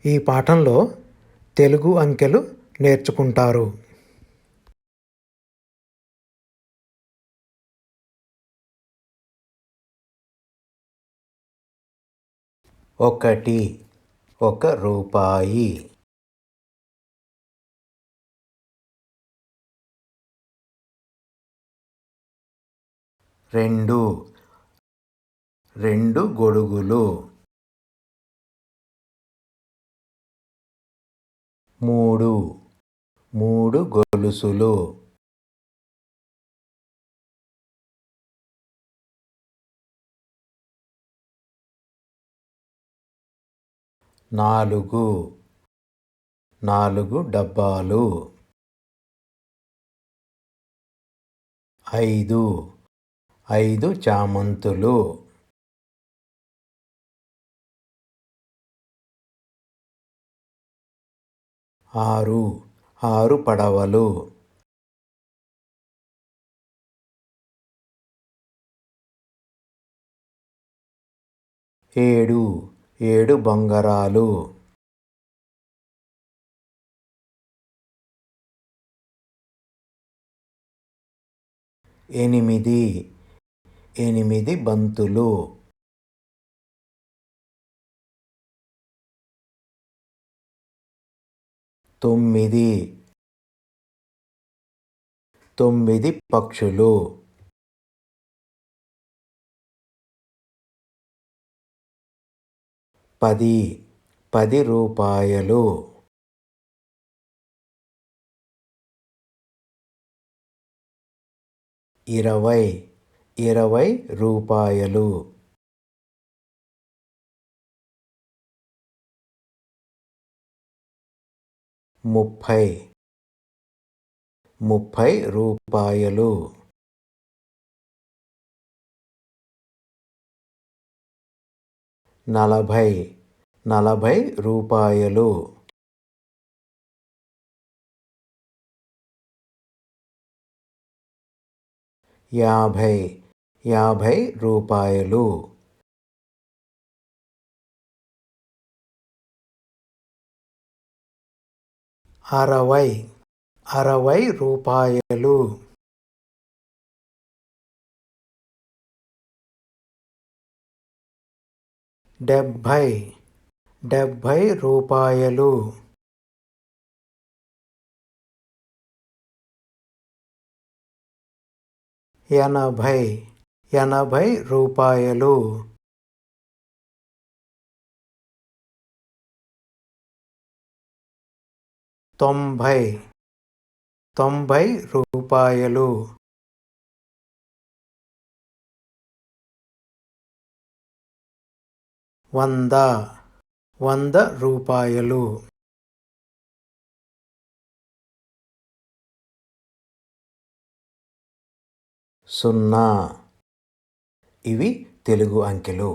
ఈ పాఠంలో తెలుగు అంకెలు నేర్చుకుంటారు. 1 రూపాయి. 2 గొడుగులు. 3 గొలుసులు. 4 డబ్బాలు. 5 చామంతులు. 6 పడవలు. 7 బొంగరాలు. 8 బంతులు. 9 పక్షులు. 10 రూపాయలు. 20 రూపాయలు. 30 రూపాయలు. 40 రూపాయలు. 50 రూపాయలు. 60 రూపాయలు. 70 రూపాయలు. 80 రూపాయలు. 90 రూపాయలు. 100 రూపాయలు. 0. ఇవి తెలుగు అంకెలు.